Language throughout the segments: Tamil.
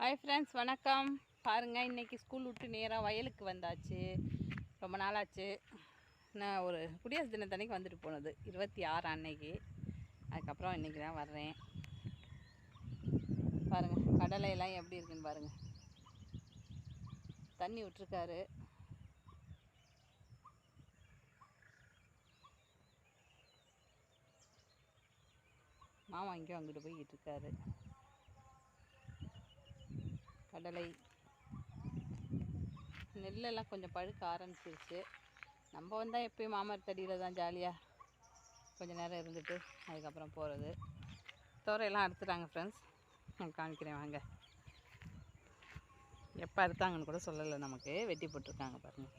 ஹாய் ஃப்ரெண்ட்ஸ், வணக்கம். பாருங்கள், இன்றைக்கி ஸ்கூல் விட்டு நேராக வயலுக்கு வந்தாச்சு. ரொம்ப நாளாச்சு. நான் ஒரு குடியரசு தினத்தன்னைக்கு வந்துட்டு போனது 26 அன்னைக்கு. அதுக்கப்புறம் இன்றைக்கி தான் வர்றேன். பாருங்கள், கடலையெல்லாம் எப்படி இருக்குன்னு பாருங்கள். தண்ணி விட்டுருக்காரு. மாமா இங்கேயும் அங்கிட்டு போய்கிட்டு இருக்காரு. கடலை நெல்லெல்லாம் கொஞ்சம் பழுக்க ஆரம்பிச்சிருச்சு. நம்ம வந்தால் எப்போயும் மாமரத்தடியில் தான் ஜாலியாக கொஞ்சம் நேரம் இருந்துட்டு அதுக்கப்புறம் போகிறது. தோரையெல்லாம் அறுத்துட்டாங்க ஃப்ரெண்ட்ஸ். நான் காமிக்கிறேன் வாங்க. எப்போ அறுத்தாங்கன்னு கூட சொல்லலை, நமக்கு வெட்டி போட்டிருக்காங்க பாருங்கள்.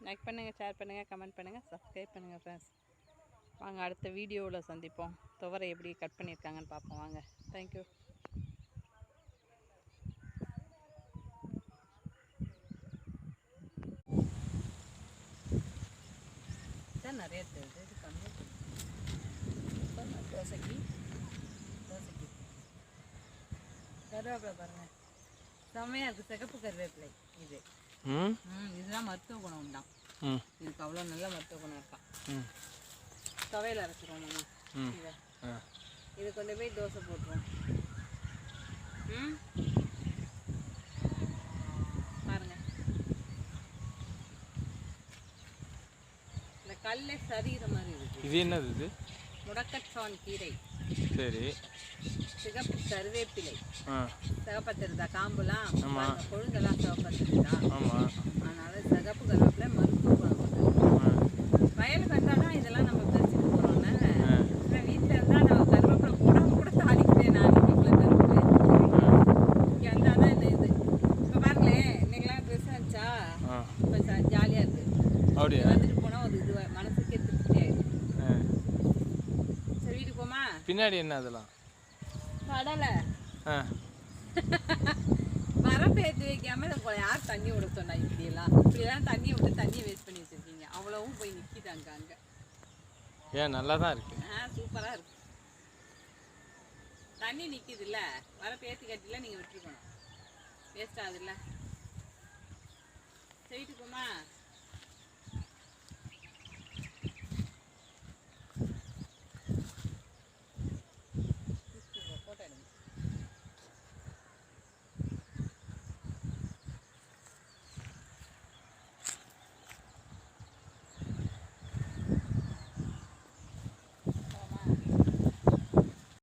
லைக் பண்ணுங்கள், ஷேர் பண்ணுங்கள், கமெண்ட் பண்ணுங்கள், சப்ஸ்கிரைப் பண்ணுங்கள் ஃப்ரெண்ட்ஸ். வாங்க, அடுத்த வீடியோவில் சந்திப்போம். துவரை எப்படி கட் பண்ணியிருக்காங்கன்னு பார்ப்போம் வாங்க. தேங்க்யூ. தான் நிறைய தெரியுது, இது கம்மியாக தோசைக்கு கருவேப்பிலை பாருங்கள், செம்மையாக இருக்குது. சிகப்பு கருவேப்பிலை இது. இதுதான் மருத்துவ குணம் தான். இதுக்கு அவ்வளோ நல்ல மருத்துவ குணம் இருக்கான். துவையில் அரைச்சிருவோம் நம்ம இதை. இது கொண்டு போய் தோசை போட்டுருவோம். பாருங்க, இந்த கல்லை சரிகிற மாதிரி இருக்கு. இது என்னது? இது முடக்கச்சான் கீரை. சரி. சிகப்பு கருவேப்பிலை. சிகப்பத்திருந்தா காம்புலாம் கொழுந்தெல்லாம் சிகப்பத்திருந்தா. அதனால சிகப்பு கருவேப்பிலை மருத்துவ குணம். வயலுக்கு வந்தாதான் இதெல்லாம் நம்ம பறிச்சுட்டு போறோம்னா, வீட்டில் இருந்தால் நம்ம கருவேப்பிலை போடாமல் கூட தாளிக்கிறேன் நான். இவ்வளோ கருவேப்பிலை இங்கே வந்தால் தான் இந்த இது. இப்போ பாருங்களேன், இன்னைக்கெல்லாம் ட்ரெஸ் ஆச்சா, இப்போ ஜாலியாக இருக்குது. அப்படியே வந்துட்டு போனால் ஒரு இது மனசுக்கே திருப்தி ஆயிடுது. சரி, வீட்டுக்கு போமா. பின்னாடி என்ன அதெல்லாம்? கடலை மரம் பேத்து வைக்காம யார் தண்ணி விட சொன்னா? இப்படியெல்லாம் தண்ணியை விட்டு தண்ணியை வேஸ்ட் பண்ணி வச்சிருக்கீங்க. அவ்வளவும் போய் நிற்கிதாங்க அங்கே. ஏன் நல்லா தான் இருக்கு. சூப்பராக இருக்கு. தண்ணி நிற்கிது இல்லை, வர பேத்து கட்டில நீங்கள் விட்டுருக்கணும். வேஸ்ட் ஆகுதுல்ல. சரி, வீட்டுக்கு போமா.